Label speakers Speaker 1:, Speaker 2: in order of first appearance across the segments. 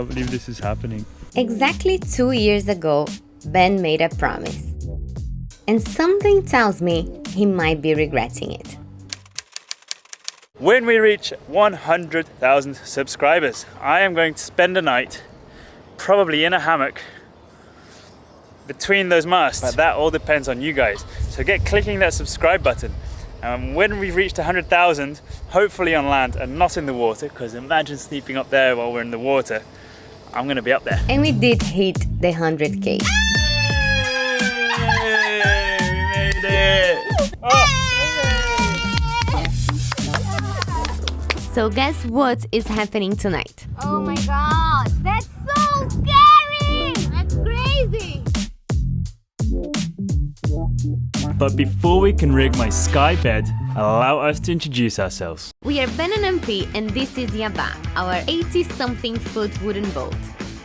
Speaker 1: can't believe this is happening.
Speaker 2: Exactly 2 years ago, Ben made a promise. And something tells me he might be regretting it.
Speaker 1: When we reach 100,000 subscribers, I am going to spend a night, probably in a hammock, between those masts. But that all depends on you guys. So get clicking that subscribe button. And when we've reached 100,000, hopefully on land and not in the water, because imagine sleeping up there while we're in the water, I'm gonna be up there.
Speaker 2: And we did hit the 100K.
Speaker 1: Yay, we made it! Oh.
Speaker 2: So guess what is happening tonight?
Speaker 3: Oh my god, that's so scary! That's crazy!
Speaker 1: But before we can rig my sky bed, allow us to introduce ourselves.
Speaker 2: We are Ben and MP, and this is Yaba, our 80-something foot wooden boat.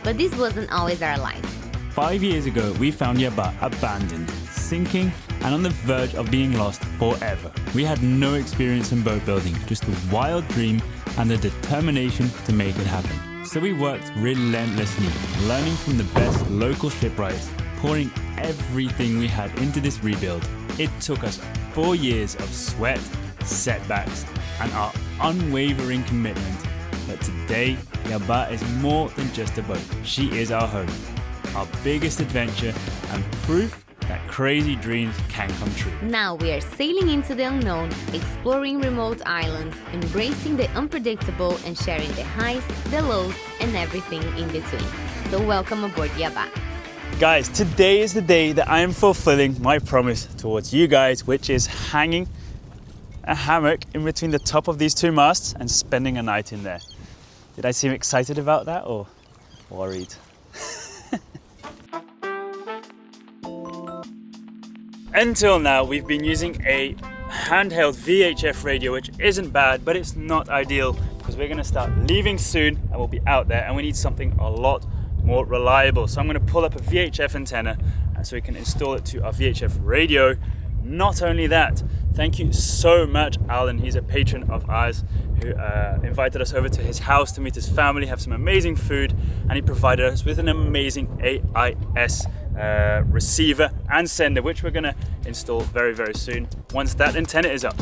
Speaker 2: But this wasn't always our life.
Speaker 1: 5 years ago, we found Yaba abandoned, sinking, and on the verge of being lost forever. We had no experience in boat building, just a wild dream and the determination to make it happen. So we worked relentlessly, learning from the best local shipwrights, pouring everything we had into this rebuild. It took us 4 years of sweat, setbacks, and our unwavering commitment. But today, Yaba is more than just a boat. She is our home, our biggest adventure, and proof that crazy dreams can come true.
Speaker 2: Now we are sailing into the unknown, exploring remote islands, embracing the unpredictable, and sharing the highs, the lows, and everything in between. So welcome aboard Yaba.
Speaker 1: Guys, today is the day that I am fulfilling my promise towards you guys, which is hanging a hammock in between the top of these two masts and spending a night in there. Did I seem excited about that or worried? Until now, we've been using a handheld VHF radio, which isn't bad, but it's not ideal because we're gonna start leaving soon and we'll be out there and we need something a lot more reliable. So I'm gonna pull up a VHF antenna so we can install it to our VHF radio. Not only that, thank you so much, Alan. He's a patron of ours who invited us over to his house to meet his family, have some amazing food, and he provided us with an amazing AIS receiver and sender, which we're gonna install very, very soon once that antenna is up.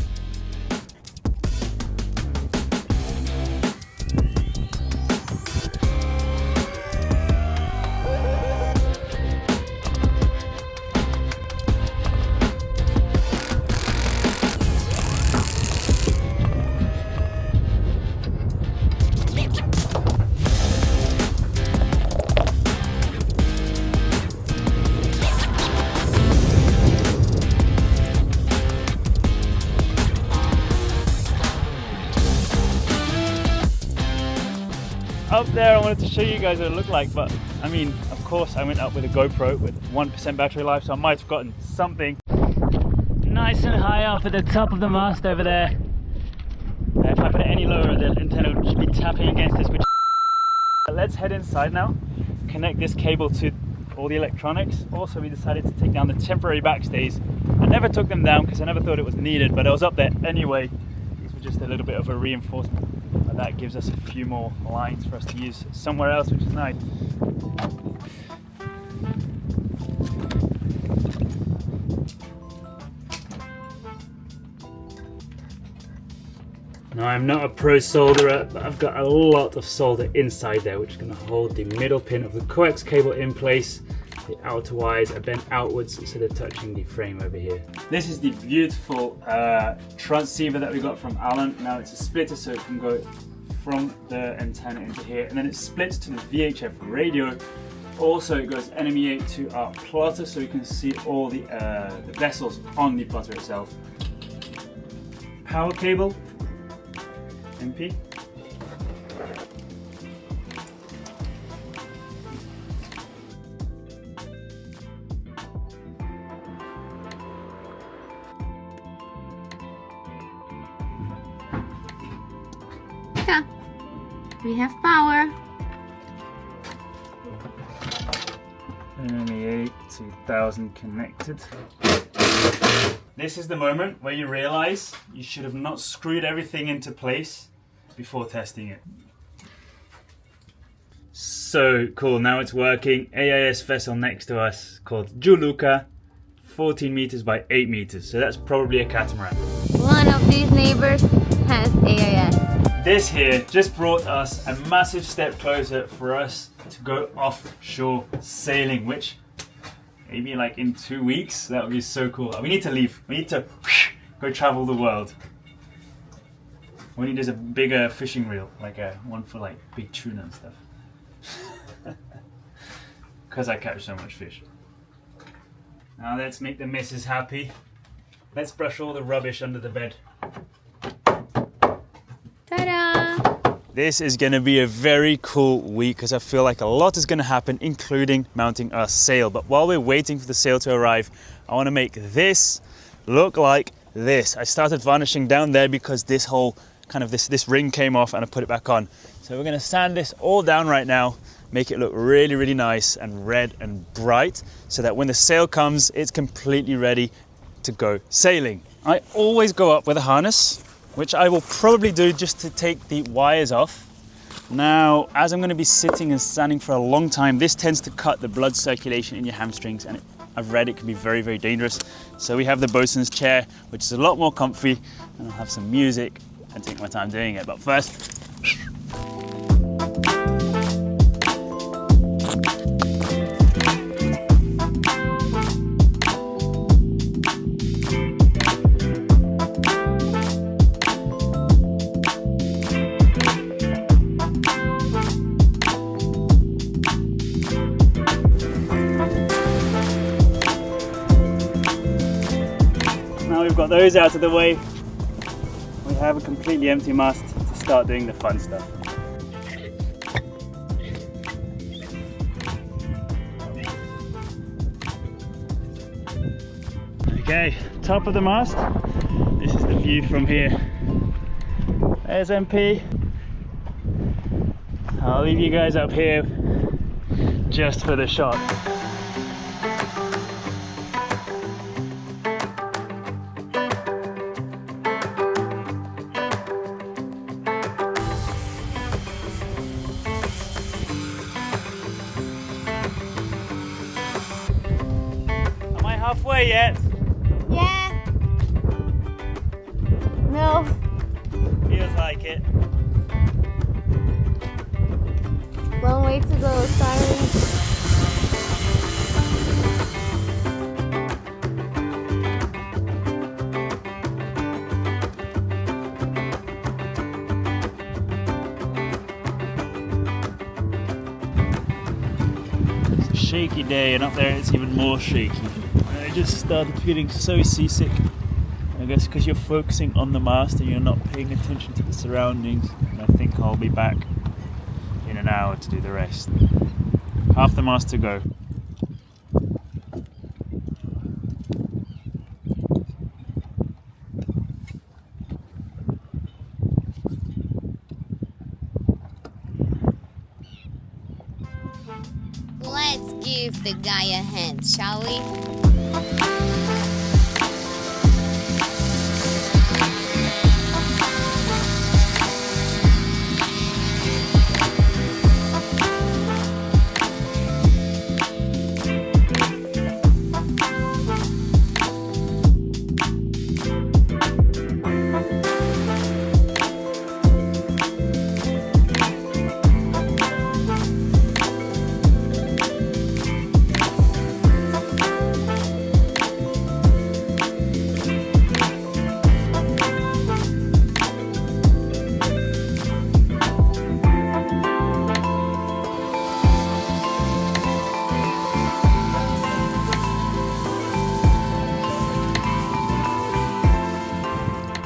Speaker 1: Up there, I wanted to show you guys what it looked like, but I mean, of course I went up with a GoPro with 1% battery life, so I might have gotten something nice and high up at the top of the mast over there. If I put it any lower, the antenna would just be tapping against this. Let's head inside now, connect this cable to all the electronics. Also, we decided to take down the temporary backstays. I never took them down because I never thought it was needed, but I was up there anyway. These were just a little bit of a reinforcement. But that gives us a few more lines for us to use somewhere else, which is nice. Now, I'm not a pro solderer, but I've got a lot of solder inside there, which is going to hold the middle pin of the coax cable in place. The outer wires are bent outwards so they're touching the frame over here. This is the beautiful transceiver that we got from Alan. Now it's a splitter so it can go from the antenna into here, and then it splits to the VHF radio. Also it goes NMEA to our plotter so we can see all the vessels on the plotter itself. Power cable, MP.
Speaker 3: Yeah, we have power.
Speaker 1: NMEA 2000 connected. This is the moment where you realize you should have not screwed everything into place before testing it. So cool, now it's working. AIS vessel next to us called Juluka, 14 meters by 8 meters. So that's probably a catamaran.
Speaker 2: One of these neighbors has AIS.
Speaker 1: This here just brought us a massive step closer for us to go offshore sailing, which maybe like in 2 weeks, that would be so cool. We need to leave. We need to go travel the world. We need a bigger fishing reel, like a one for like big tuna and stuff. Because I catch so much fish. Now let's make the missus happy. Let's brush all the rubbish under the bed.
Speaker 2: Ta-da!
Speaker 1: This is going to be a very cool week because I feel like a lot is going to happen, including mounting our sail. But while we're waiting for the sail to arrive, I want to make this look like this. I started varnishing down there because this whole kind of this ring came off and I put it back on. So we're going to sand this all down right now, make it look really, really nice and red and bright so that when the sail comes, it's completely ready to go sailing. I always go up with a harness, which I will probably do just to take the wires off. Now, as I'm going to be sitting and standing for a long time, this tends to cut the blood circulation in your hamstrings, and I've read it can be very, very dangerous. So we have the bosun's chair, which is a lot more comfy, and I'll have some music and take my time doing it. But first, now we've got those out of the way, we have a completely empty mast to start doing the fun stuff. Okay, top of the mast. This is the view from here. There's MP. I'll leave you guys up here just for the shot. Halfway yet?
Speaker 3: Yeah. No.
Speaker 1: Feels like it.
Speaker 3: Long way to go, sorry.
Speaker 1: It's a shaky day, and up there it's even more shaky. I just started feeling so seasick. I guess because you're focusing on the mast and you're not paying attention to the surroundings. And I think I'll be back in an hour to do the rest. Half the mast to go.
Speaker 2: Let's give the guy a hand, shall we?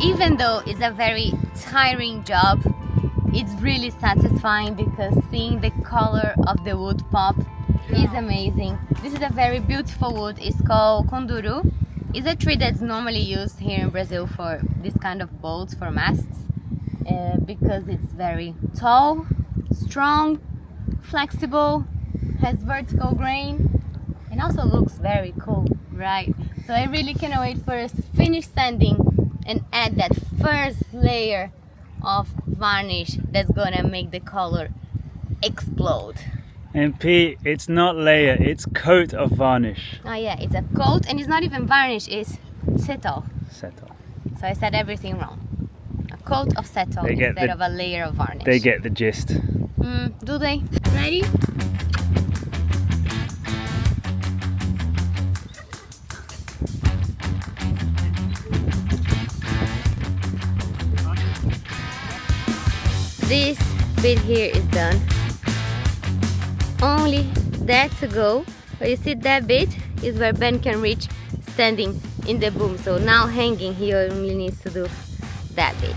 Speaker 2: Even though it's a very tiring job, it's really satisfying because seeing the color of the wood pop is amazing. This is a very beautiful wood. It's called conduru. It's a tree that's normally used here in Brazil for this kind of boats, for masts, because it's very tall, strong, flexible, has vertical grain, and also looks very cool, right? So I really cannot wait for us to finish sanding and add that first layer of varnish that's gonna make the color explode.
Speaker 1: And P, it's not layer, it's coat of varnish.
Speaker 2: Oh yeah, it's a coat, and it's not even varnish, it's settle.
Speaker 1: Settle.
Speaker 2: So I said everything wrong. A coat of settle instead of a layer of varnish.
Speaker 1: They get the gist.
Speaker 2: Do they? Ready? This bit here is done. Only that to go. But you see that bit is where Ben can reach standing in the boom. So now hanging, he only needs to do that bit.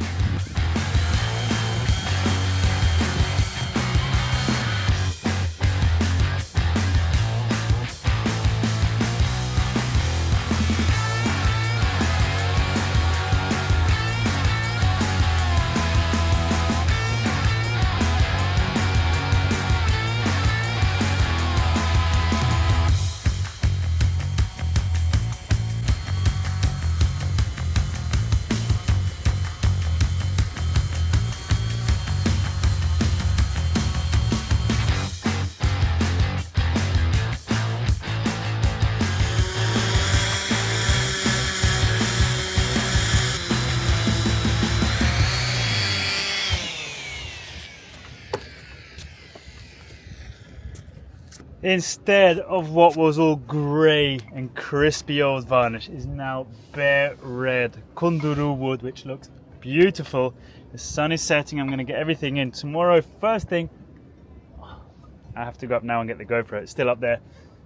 Speaker 1: Instead of what was all grey and crispy old varnish is now bare red kunduru wood, which looks beautiful. The sun is setting, I'm going to get everything in. Tomorrow, first thing, I have to go up now and get the GoPro, it's still up there.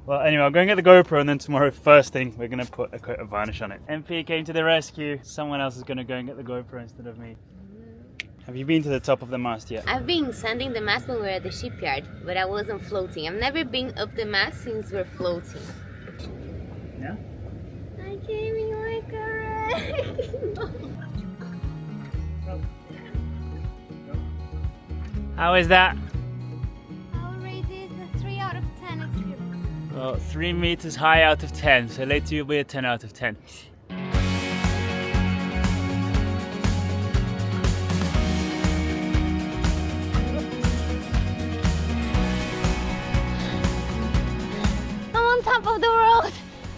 Speaker 1: Well, anyway, I'll go and get the GoPro, and then tomorrow, first thing, we're going to put a coat of varnish on it. MP came to the rescue. Someone else is going to go and get the GoPro instead of me. Have you been to the top of the mast yet?
Speaker 2: I've been sanding the mast when we were at the shipyard, but I wasn't floating. I've never been up the mast since we're floating.
Speaker 1: Yeah?
Speaker 2: I came in like a wreck.
Speaker 1: How is that?
Speaker 3: I'll rate this a 3 out of 10 experience.
Speaker 1: Well, 3 meters high out of 10, so later you'll be a 10 out of 10.
Speaker 2: Top of the world.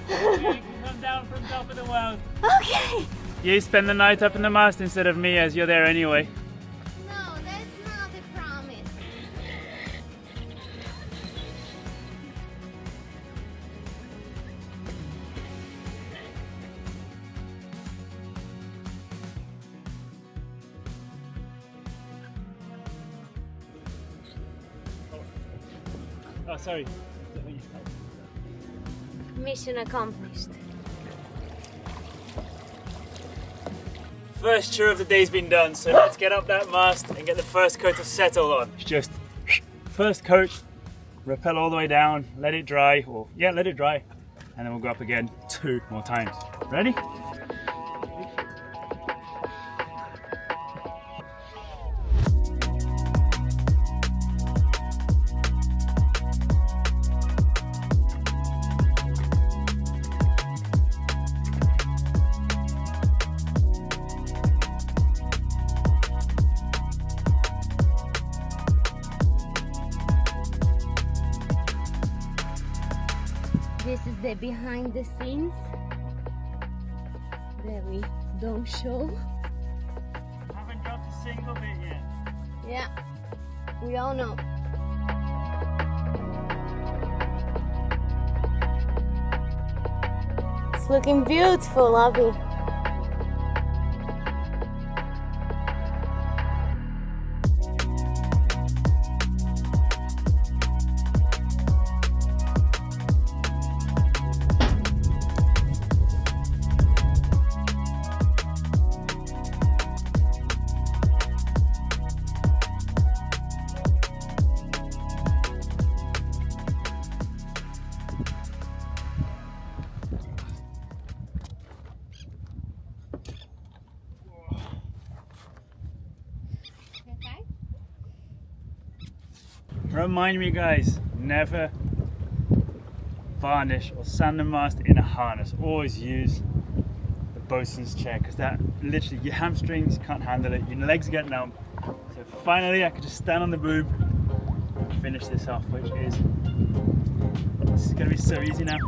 Speaker 1: You can come down from top of the world.
Speaker 2: Okay.
Speaker 1: You spend the night up in the mast instead of me, as you're there anyway.
Speaker 3: No, that's not a promise.
Speaker 1: Oh, sorry.
Speaker 2: Mission accomplished.
Speaker 1: First chore of the day's been done, so let's get up that mast and get the first coat of settle on. It's just first coat, rappel all the way down, let it dry, or yeah, let it dry, and then we'll go up again 2 more times. Ready?
Speaker 2: This is the behind the scenes that we don't show.
Speaker 1: Haven't dropped a single bit yet.
Speaker 2: Yeah, we all know. It's looking beautiful, Abby.
Speaker 1: Remind me, guys, never varnish or sand the mast in a harness. Always use the bosun's chair, because that literally, your hamstrings can't handle it, your legs get numb. So finally I could just stand on the boom finish this off, which is going to be so easy now.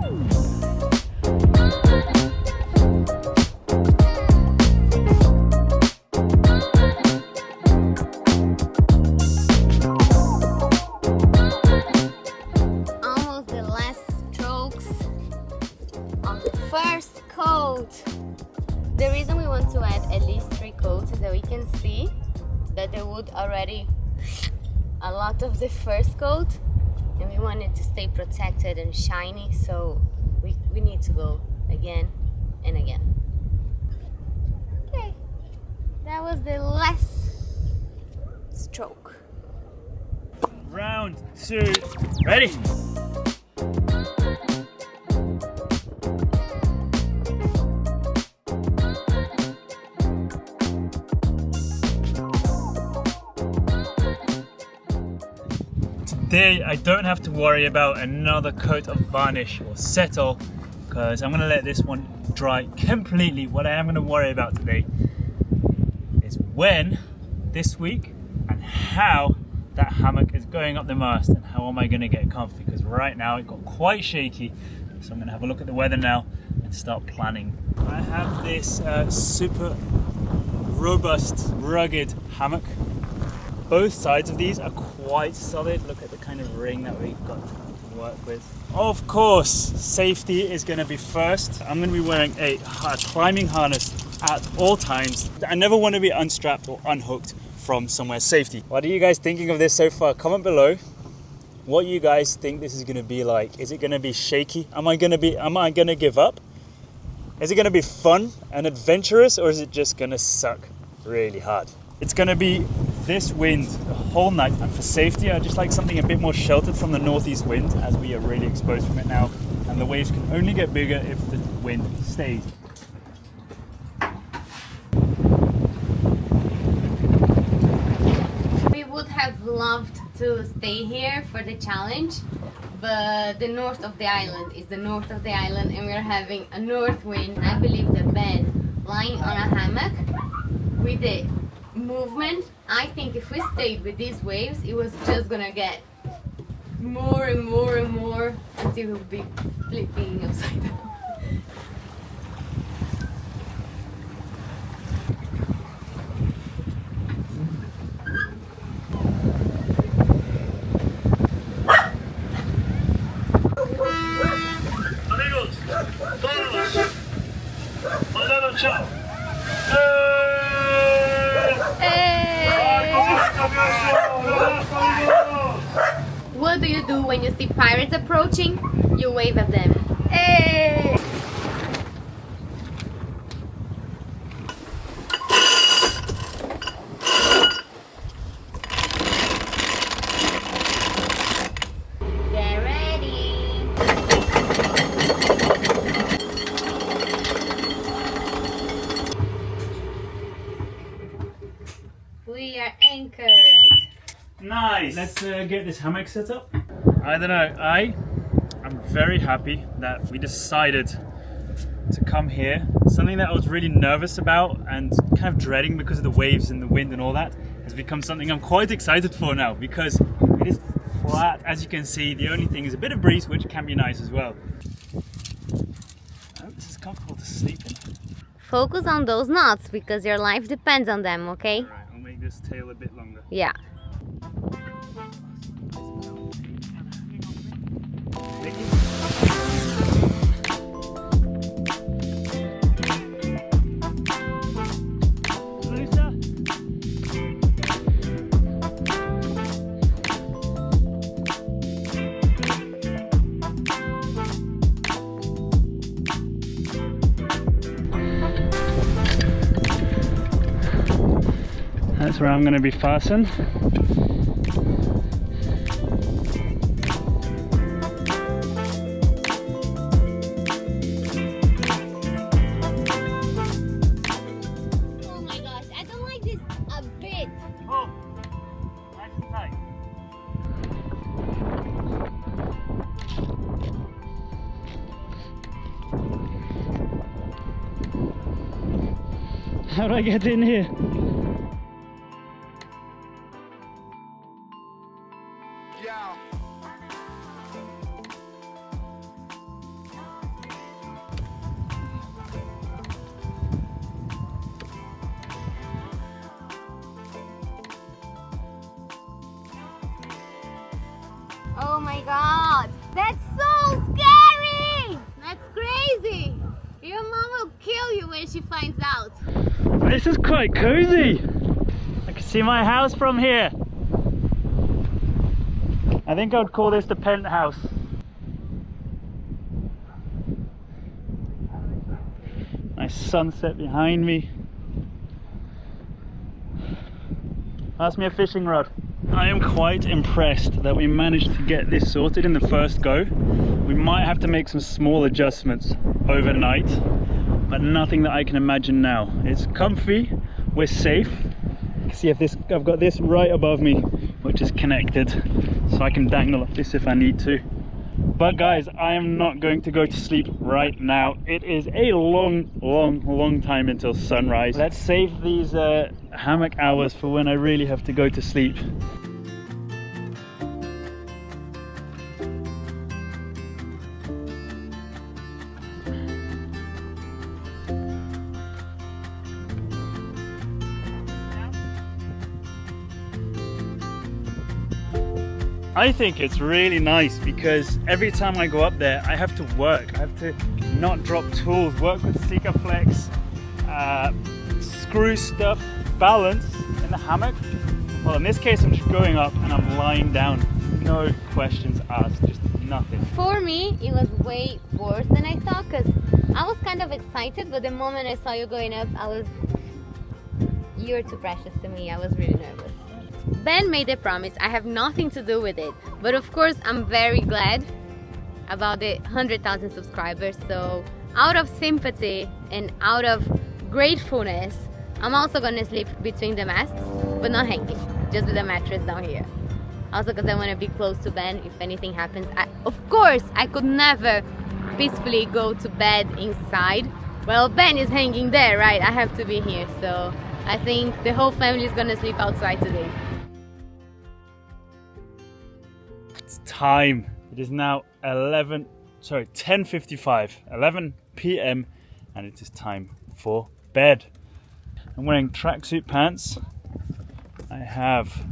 Speaker 2: Almost the last strokes of the first coat. The reason we want to add at least 3 coats is that we can see that the wood already a lot of the first coat, and we want it to stay protected and shiny, so we need to go again and again. Okay, that was the last stroke.
Speaker 1: Round 2, ready? Today I don't have to worry about another coat of varnish or settle, because I'm going to let this one dry completely. What I am going to worry about today is when, this week, and how that hammock is going up the mast, and how am I going to get comfy, because right now it got quite shaky. So I'm going to have a look at the weather now and start planning. I have this super robust, rugged hammock. Both sides of these are quite solid. Look at the kind of ring that we've got to work with. Of course, safety is going to be first. I'm going to be wearing a climbing harness at all times. I never want to be unstrapped or unhooked from somewhere safety. What are you guys thinking of this so far? Comment below what you guys think this is going to be like. Is it going to be shaky? Am I going to give up? Is it going to be fun and adventurous, or is it just going to suck really hard? It's going to be this wind the whole night, and for safety I just like something a bit more sheltered from the northeast wind, as we are really exposed from it now, and the waves can only get bigger if the wind stays.
Speaker 2: We would have loved to stay here for the challenge, but the north of the island is the north of the island, and we're having a north wind. I believe that Ben lying on a hammock with the movement, I think if we stayed with these waves, it was just gonna get more and more and more until we'll be flipping upside down.
Speaker 1: Amigos, todos, mandaron chao.
Speaker 2: What do you do when you see pirates approaching? You wave at them. Hey! Get ready! We are anchored.
Speaker 1: Nice! Let's get this hammock set up. I don't know, I'm very happy that we decided to come here. Something that I was really nervous about and kind of dreading because of the waves and the wind and all that has become something I'm quite excited for now, because it is flat, as you can see. The only thing is a bit of breeze, which can be nice as well. I hope this is comfortable to sleep in.
Speaker 2: Focus on those knots because your life depends on them, okay?
Speaker 1: Alright, I'll make this tail a bit longer.
Speaker 2: Yeah.
Speaker 1: That's where I'm going to be fastened.
Speaker 3: Oh my gosh, I don't like this a bit.
Speaker 1: Oh, nice and tight. How do I get in here?
Speaker 4: Yeah.
Speaker 2: she finds out.
Speaker 1: This is quite cozy. I can see my house from here. I think I would call this the penthouse. Nice sunset behind me. Pass me a fishing rod. I am quite impressed that we managed to get this sorted in the first go. We might have to make some small adjustments overnight, but nothing that I can imagine now. It's comfy, we're safe. You can see I've got this right above me, which is connected, so I can dangle up this if I need to. But guys, I am not going to go to sleep right now. It is a long time until sunrise. Let's save these hammock hours for when I really have to go to sleep. I think it's really nice because every time I go up there, I have to work. I have to not drop tools, work with sticker flex, screw stuff, balance in the hammock. Well, in this case, I'm just going up and I'm lying down. No questions asked, just nothing.
Speaker 2: For me, it was way worse than I thought because I was kind of excited, but the moment I saw you going up, you're too precious to me. I was really nervous. Ben made a promise. I have nothing to do with it, but of course I'm very glad about the 100,000 subscribers. So out of sympathy and out of gratefulness, I'm also gonna sleep between the masts, but not hanging, just with a mattress down here. Also because I want to be close to Ben if anything happens. Of course I could never peacefully go to bed inside. Well, Ben is hanging there, right? I have to be here, so I think the whole family is gonna sleep outside today.
Speaker 1: It's time. It is now 10:55, 11 p.m. and it is time for bed. I'm wearing tracksuit pants. I have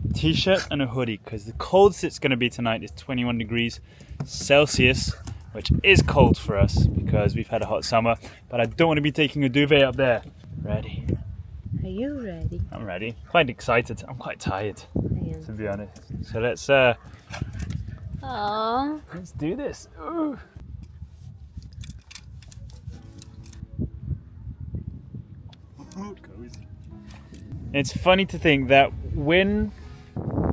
Speaker 1: a t-shirt and a hoodie because the coldest it's going to be tonight is 21 degrees Celsius, which is cold for us because we've had a hot summer, but I don't want to be taking a duvet up there. Ready?
Speaker 2: Are you ready?
Speaker 1: I'm ready. Quite excited. I'm quite tired, to be honest. So let's do this. Ooh. It's funny to think that when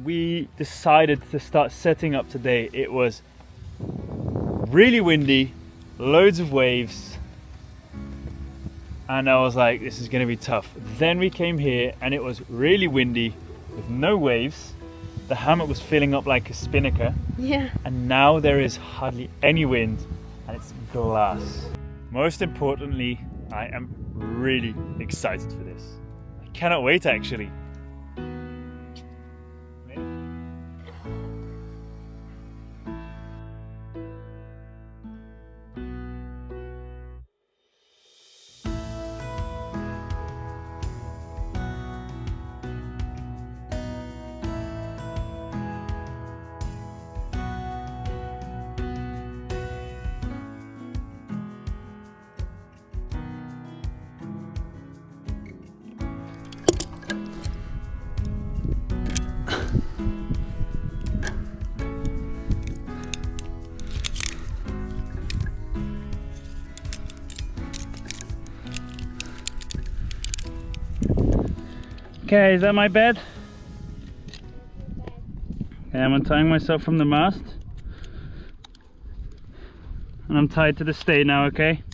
Speaker 1: we decided to start setting up today, it was really windy, loads of waves, and I was like, this is going to be tough. Then we came here and it was really windy with no waves. The hammock was filling up like a spinnaker.
Speaker 2: Yeah.
Speaker 1: And now there is hardly any wind and it's glass. Most importantly, I am really excited for this. I cannot wait actually. Okay, is that my bed? Okay, I'm untying myself from the mast. And I'm tied to the stay now, okay?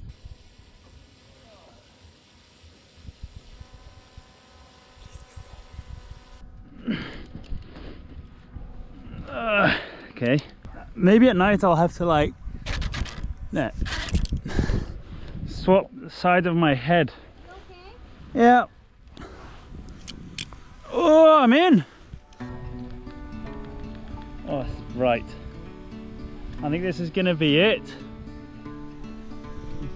Speaker 1: Okay. Maybe at night I'll have to like swap the side of my head.
Speaker 2: Okay.
Speaker 1: Yeah. Oh, I'm in! Oh, right. I think this is gonna be it.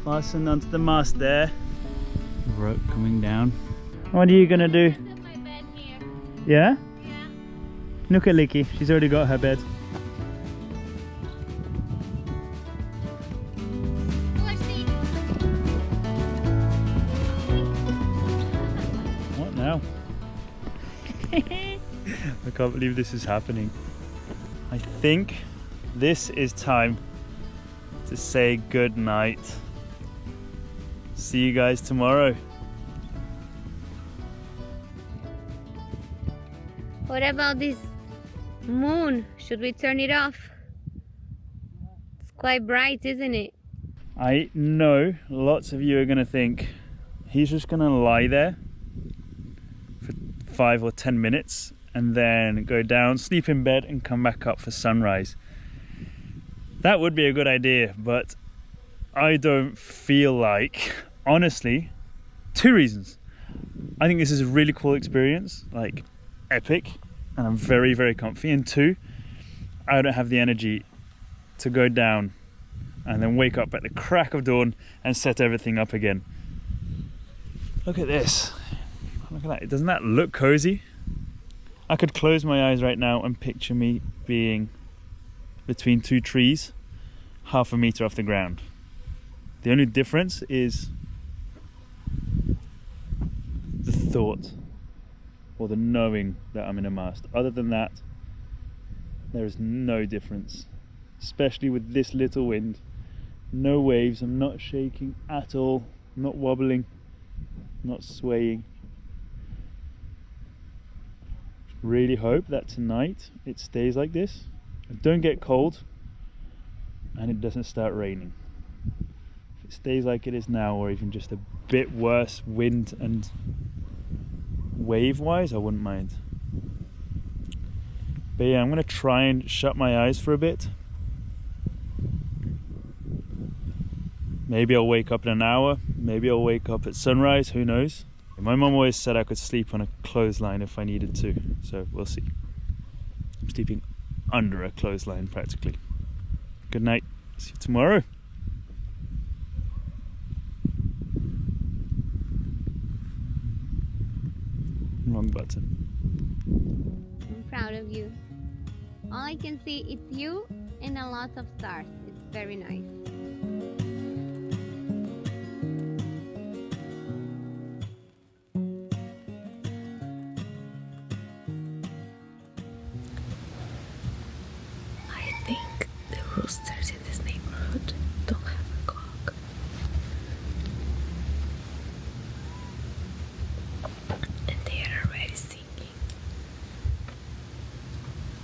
Speaker 1: Fastened onto the mast there. Rope coming down. What are you gonna do?
Speaker 2: Set my bed here.
Speaker 1: Yeah?
Speaker 2: Yeah.
Speaker 1: Look at Licky, she's already got her bed. can't believe this is happening. I think this is time to say good night. See you guys tomorrow.
Speaker 2: What about this moon? Should we turn it off? It's quite bright, isn't it?
Speaker 1: I know lots of you are going to think he's just going to lie there for 5 or 10 minutes and then go down, sleep in bed and come back up for sunrise. That would be a good idea, but I don't feel like, honestly, 2 reasons. I think this is a really cool experience, like epic, and I'm very, very comfy. And 2, I don't have the energy to go down and then wake up at the crack of dawn and set everything up again. Look at this. Look at that. Doesn't that look cozy? I could close my eyes right now and picture me being between 2 trees, 1/2 meter off the ground. The only difference is the thought or the knowing that I'm in a mast. Other than that, there is no difference, especially with this little wind. No waves, I'm not shaking at all, not wobbling, not swaying. Really hope that tonight it stays like this. Don't get cold and it doesn't start raining. If it stays like it is now, or even just a bit worse wind and wave wise, I wouldn't mind. But yeah, I'm gonna try and shut my eyes for a bit. Maybe I'll wake up in an hour, maybe I'll wake up at sunrise, who knows. My mum always said I could sleep on a clothesline if I needed to, so we'll see. I'm sleeping under a clothesline practically. Good night, see you tomorrow. Wrong button.
Speaker 2: I'm proud of you. All I can see is you and a lot of stars. It's very nice.
Speaker 4: I think the roosters in this neighborhood don't have a clock. And they are already singing.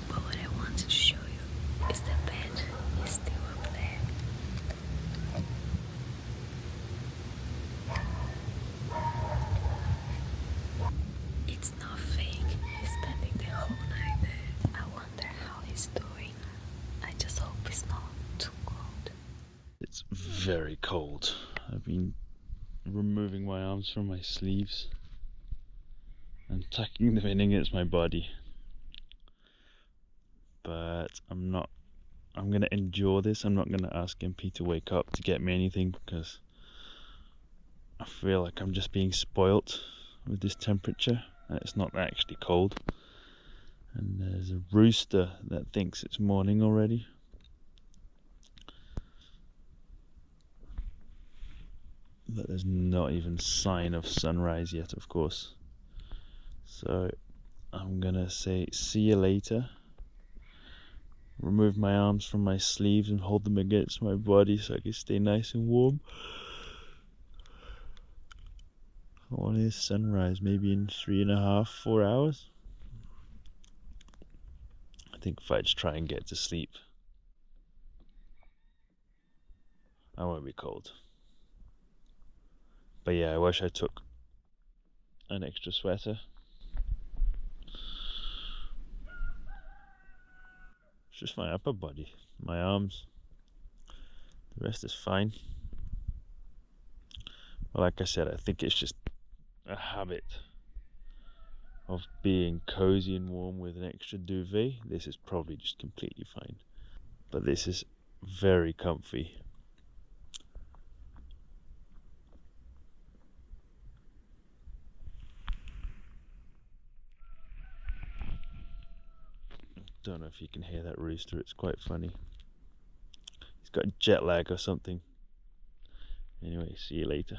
Speaker 4: But what I wanted to show you is the bed is still up there. It's not fake. He's spending the whole night there. I wonder how he's doing. I just hope it's not too cold.
Speaker 1: It's very cold. I've been removing my arms from my sleeves and tucking them in against my body. But I'm gonna endure this. I'm not gonna ask MP to wake up to get me anything because I feel like I'm just being spoilt with this temperature and it's not actually cold. And there's a rooster that thinks it's morning already. But there's not even sign of sunrise yet, of course. So I'm gonna say see you later. Remove my arms from my sleeves and hold them against my body so I can stay nice and warm. What is sunrise? Maybe in 3.5, 4 hours? I think if I just try and get to sleep, I won't be cold. But yeah, I wish I took an extra sweater. It's just my upper body, my arms. The rest is fine. But like I said, I think it's just a habit of being cozy and warm with an extra duvet. This is probably just completely fine. But this is very comfy. Don't know if you can hear that rooster, it's quite funny. He's got jet lag or something. Anyway, see you later.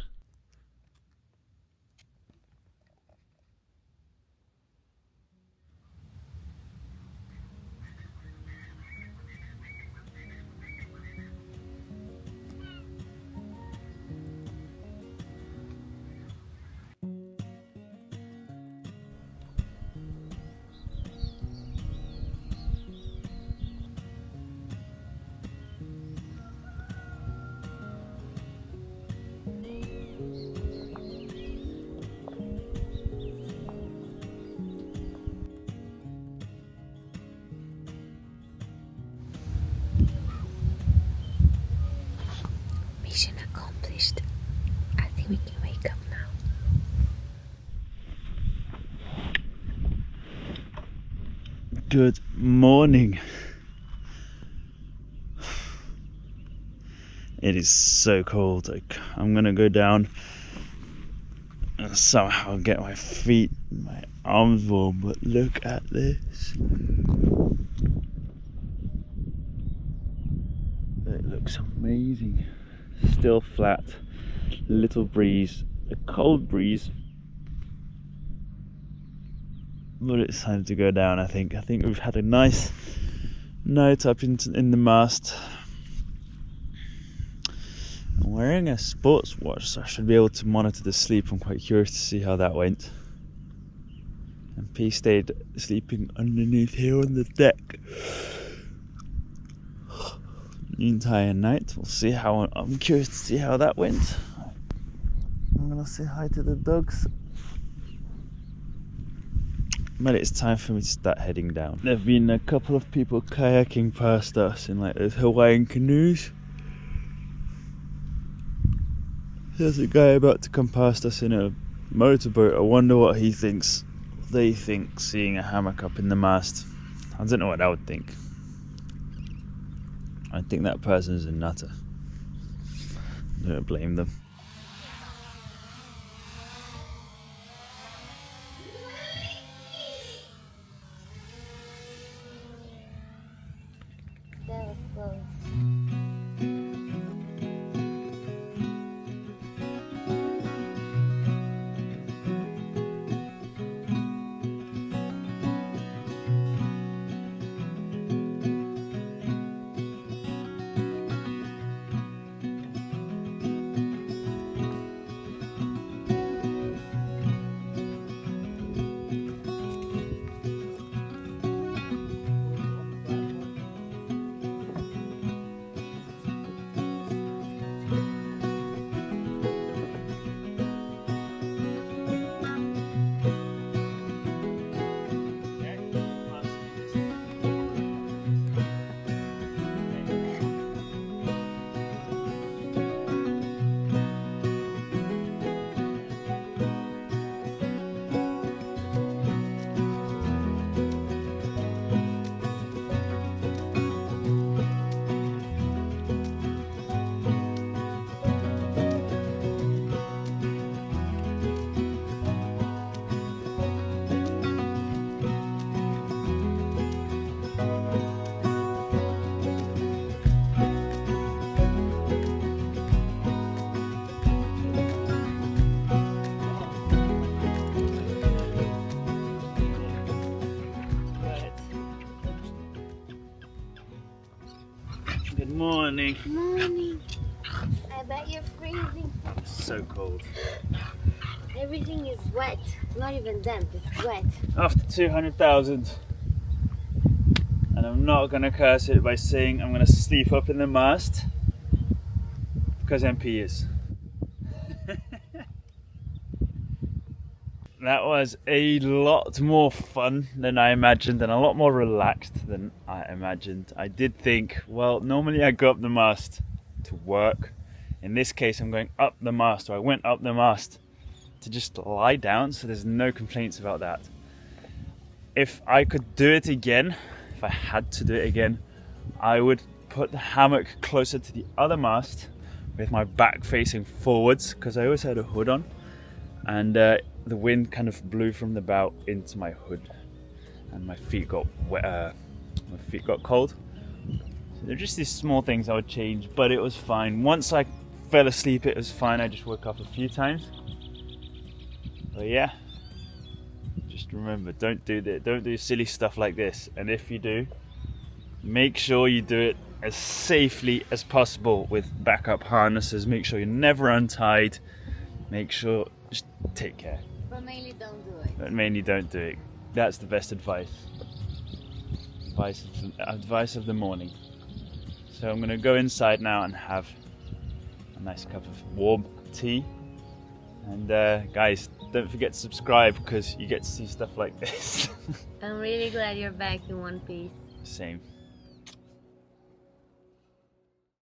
Speaker 1: Good morning. It is so cold. I'm gonna go down and somehow get my feet, my arms warm, but look at this. It looks amazing. Still flat, little breeze, a cold breeze. But it's time to go down, I think. I think we've had a nice night up in the mast. I'm wearing a sports watch, so I should be able to monitor the sleep. I'm quite curious to see how that went. And P stayed sleeping underneath here on the deck the entire night. We'll see how. I'm curious to see how that went. I'm gonna say hi to the dogs. But it's time for me to start heading down. There have been a couple of people kayaking past us in like those Hawaiian canoes. There's a guy about to come past us in a motorboat. I wonder what he thinks. They think seeing a hammock up in the mast. I don't know what I would think. I think that person's a nutter. I don't blame them.
Speaker 2: That was close.
Speaker 1: Good morning.
Speaker 2: Morning. I bet you're freezing.
Speaker 1: It's so cold.
Speaker 2: Everything is wet. Not even damp, it's wet.
Speaker 1: After 200,000. And I'm not gonna curse it by saying I'm gonna sleep up in the mast. Because MP is. That was a lot more fun than I imagined and a lot more relaxed than I imagined. I did think, well, normally I go up the mast to work. In this case, I'm going up the mast, or I went up the mast to just lie down, so there's no complaints about that. If I could do it again, if I had to do it again, I would put the hammock closer to the other mast with my back facing forwards, because I always had a hood on, and the wind kind of blew from the bow into my hood, and my feet got wet. My feet got cold. So they're just these small things I would change, but it was fine. Once I fell asleep, it was fine. I just woke up a few times. But yeah, just remember, don't do silly stuff like this. And if you do, make sure you do it as safely as possible with backup harnesses. Make sure you're never untied. Make sure, just take care.
Speaker 2: But mainly don't do it.
Speaker 1: But mainly don't do it. That's the best advice. Advice of the morning. So I'm gonna go inside now and have a nice cup of warm tea. And guys, don't forget to subscribe, because you get to see stuff like this.
Speaker 2: I'm really glad you're back in one piece.
Speaker 1: Same.